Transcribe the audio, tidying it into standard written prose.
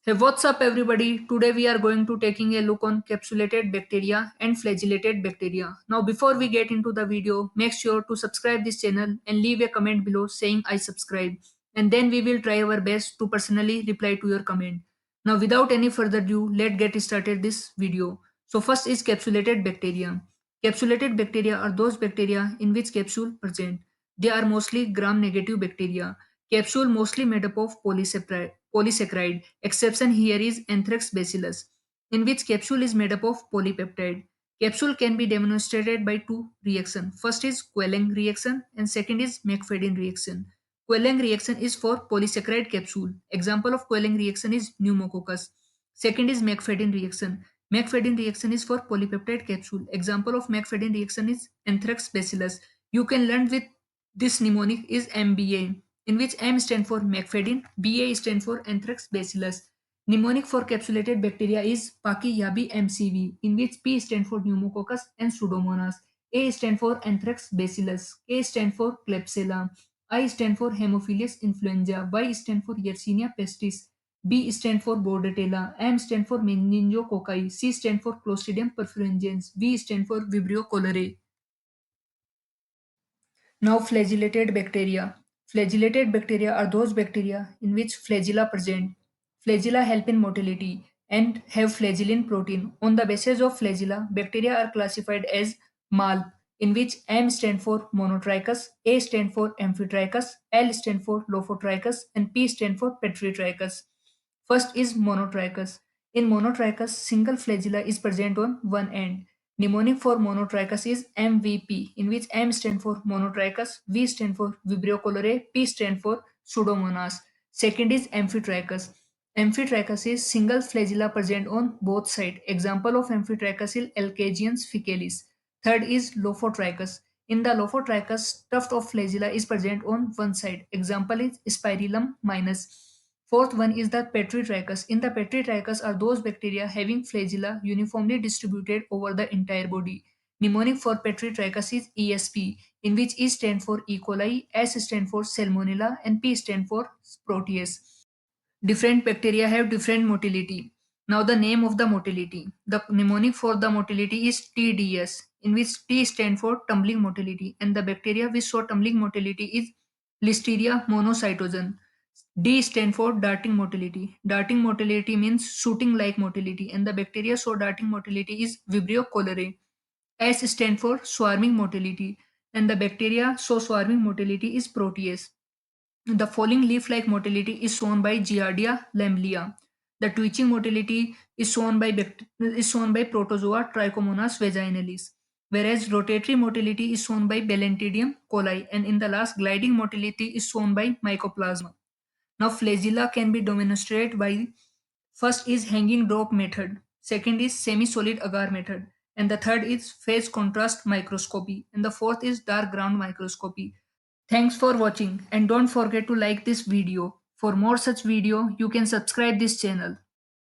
Hey, what's up everybody? Today we are going to taking a look on capsulated bacteria and flagellated bacteria. Now before we get into the video, make sure to subscribe this channel and leave a comment below saying I subscribe, and then we will try our best to personally reply to your comment. Now without any further ado, let's get started this video. So first is capsulated bacteria. Capsulated bacteria are those bacteria in which capsule present. They are mostly gram-negative bacteria. Capsule mostly made up of polysaccharide. Exception here is anthrax bacillus, in which capsule is made up of polypeptide. Capsule can be demonstrated by two reactions. First is Quellen reaction and second is McFadden reaction. Quellen reaction is for polysaccharide capsule. Example of Quellen reaction is pneumococcus. Second is McFadden reaction. McFadden reaction is for polypeptide capsule. Example of McFadden reaction is anthrax bacillus. You can learn with this mnemonic is MBA, in which M stand for McFadden, BA stand for anthrax bacillus. Mnemonic for capsulated bacteria is Paki-Yabi MCV, in which P stand for pneumococcus and Pseudomonas, A stand for anthrax bacillus, K stand for Klebsiella, I stand for Haemophilus influenza, Y stand for Yersinia pestis, B stand for Bordetella, M stand for Meningococci, C stand for Clostridium perfringens, V stand for Vibrio cholerae. Now flagellated bacteria. Flagellated bacteria are those bacteria in which flagella present. Flagella help in motility and have flagellin protein. On the basis of flagella, bacteria are classified as MAL, in which M stand for monotrichous, A stand for amphitrichous, L stand for lophotrichous, and P stand for petritrichous. First is monotrichous. In monotrichous, single flagella is present on one end. Mnemonic for monotrichous is MVP, in which M stand for monotrichous, V stand for Vibrio cholerae, P stand for Pseudomonas. Second is amphitrichous. Amphitrichous is single flagella present on both sides. Example of amphitrichous is Alcagians faecalis. Third is lophotrichous. In the lophotrichous, tuft of flagella is present on one side. Example is Spirillum minus. Fourth one is the Petritrichus. In the Petritrichus are those bacteria having flagella uniformly distributed over the entire body. Mnemonic for Petritrichus is ESP, in which E stand for E. coli, S stand for Salmonella, and P stand for Proteus. Different bacteria have different motility. Now the name of the motility. The mnemonic for the motility is TDS, in which T stand for tumbling motility, and the bacteria which show tumbling motility is Listeria monocytogen. D stand for darting motility. Darting motility means shooting like motility, and the bacteria show darting motility is Vibrio cholerae. S stand for swarming motility, and the bacteria show swarming motility is Proteus. The falling leaf-like motility is shown by Giardia lamblia. The twitching motility is shown by Protozoa Trichomonas vaginalis, whereas rotatory motility is shown by Balantidium coli, and in the last, gliding motility is shown by Mycoplasma. Now, flagella can be demonstrated by first is hanging drop method, second is semi-solid agar method, and the third is phase contrast microscopy, and the fourth is dark ground microscopy. Thanks for watching and don't forget to like this video. For more such video, you can subscribe this channel.